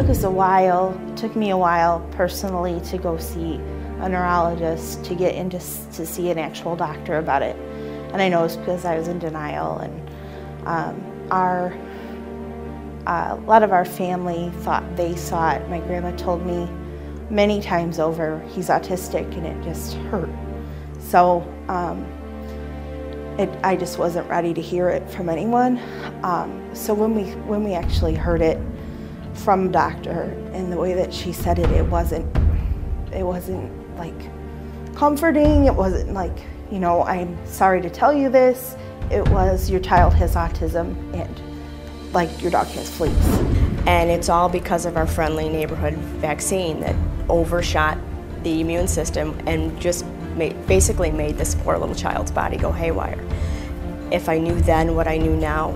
took me a while personally to go see a neurologist to get in to see an actual doctor about it. And I know it's because I was in denial, and a lot of our family thought they saw it. My grandma told me many times over, he's autistic, and it just hurt. So I just wasn't ready to hear it from anyone. So when we actually heard it from a doctor, and the way that she said it, it wasn't like comforting. It wasn't like, you know, I'm sorry to tell you this. It was, your child has autism, and like, your dog has fleas. And it's all because of our friendly neighborhood vaccine that overshot the immune system and just basically made this poor little child's body go haywire. If I knew then what I knew now,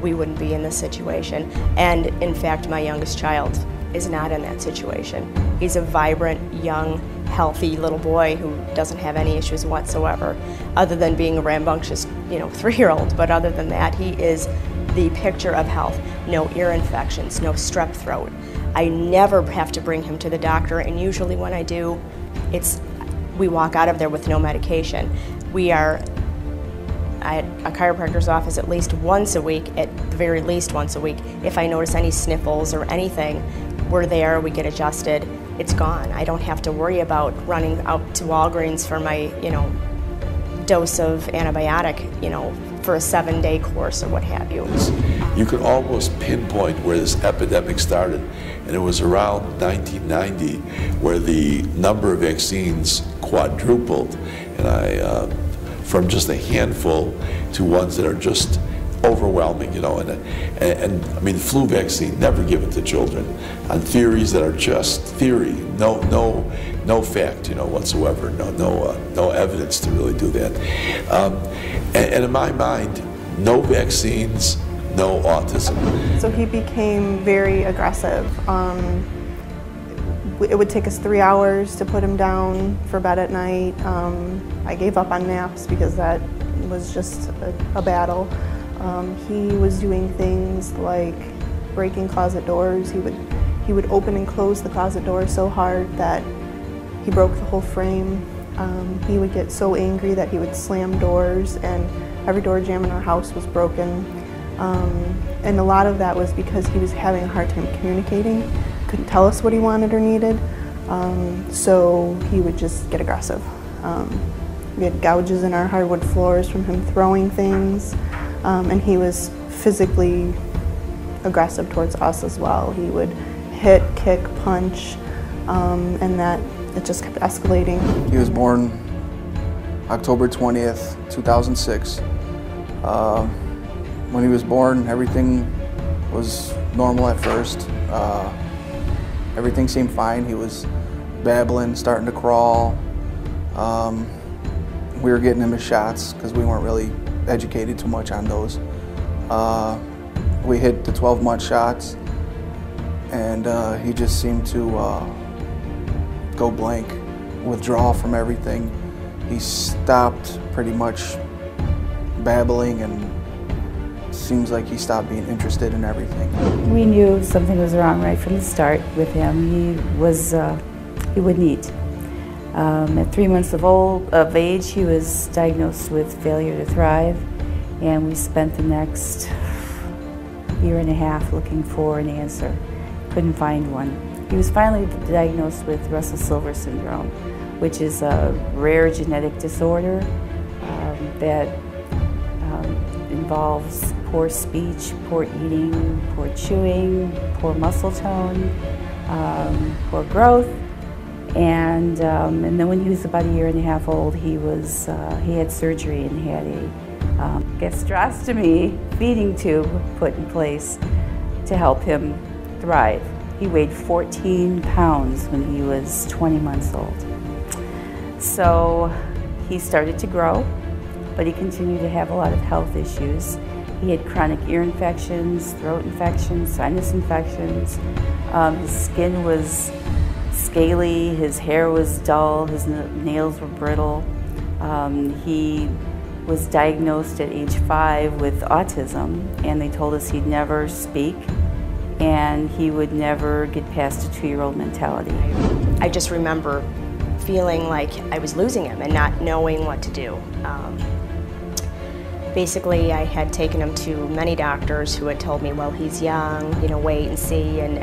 we wouldn't be in this situation. And in fact, my youngest child is not in that situation. He's a vibrant, young, healthy little boy who doesn't have any issues whatsoever, other than being a rambunctious, 3-year-old. But other than that, he is the picture of health. No ear infections, no strep throat. I never have to bring him to the doctor, and usually when I do, we walk out of there with no medication. We are at a chiropractor's office at least once a week, at the very least once a week. If I notice any sniffles or anything, we're there, we get adjusted, it's gone. I don't have to worry about running out to Walgreens for my, dose of antibiotic, for a 7-day course or what have you. You could almost pinpoint where this epidemic started, and it was around 1990 where the number of vaccines quadrupled, and from just a handful to ones that are just overwhelming, and I mean, the flu vaccine, never given to children on theories that are just theory, no fact, whatsoever, no evidence to really do that. And in my mind, no vaccines, no autism. So he became very aggressive. It would take us 3 hours to put him down for bed at night. I gave up on naps because that was just a battle. He was doing things like breaking closet doors. He would open and close the closet door so hard that he broke the whole frame. He would get so angry that he would slam doors, and every door jamb in our house was broken. And a lot of that was because he was having a hard time communicating, couldn't tell us what he wanted or needed, so he would just get aggressive. We had gouges in our hardwood floors from him throwing things, and he was physically aggressive towards us as well. He would hit, kick, punch, and that it just kept escalating. He was born October 20th, 2006. When he was born, everything was normal at first. Everything seemed fine. He was babbling, starting to crawl. We were getting him his shots because we weren't really educated too much on those. We hit the 12-month shots, and he just seemed to go blank, withdraw from everything. He stopped pretty much babbling, and seems like he stopped being interested in everything. We knew something was wrong right from the start with him. He wouldn't eat. At 3 months of age, he was diagnosed with failure to thrive, and we spent the next year and a half looking for an answer. Couldn't find one. He was finally diagnosed with Russell-Silver syndrome, which is a rare genetic disorder that involves poor speech, poor eating, poor chewing, poor muscle tone, poor growth. And then when he was about a year and a half old, he had surgery and had a gastrostomy feeding tube put in place to help him thrive. He weighed 14 pounds when he was 20 months old. So he started to grow, but he continued to have a lot of health issues. He had chronic ear infections, throat infections, sinus infections. His skin was scaly, his hair was dull, his nails were brittle. He was diagnosed at age 5 with autism, and they told us he'd never speak and he would never get past a 2-year-old mentality. I just remember feeling like I was losing him and not knowing what to do. Basically, I had taken him to many doctors who had told me, well, he's young, you know, wait and see, and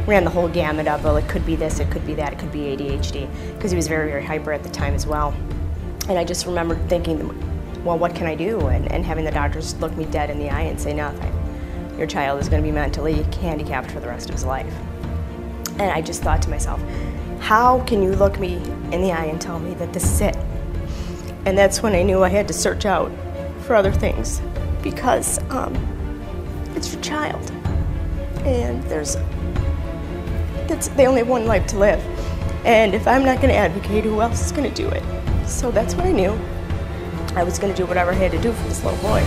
ran the whole gamut of, well, it could be this, it could be that, it could be ADHD, because he was very, very hyper at the time as well. And I just remember thinking, well, what can I do? And having the doctors look me dead in the eye and say, nothing. Your child is going to be mentally handicapped for the rest of his life. And I just thought to myself, how can you look me in the eye and tell me that this is it? And that's when I knew I had to search out for other things, because it's your child, and they only have one life to live. And if I'm not going to advocate, who else is going to do it? So that's when I knew I was going to do whatever I had to do for this little boy.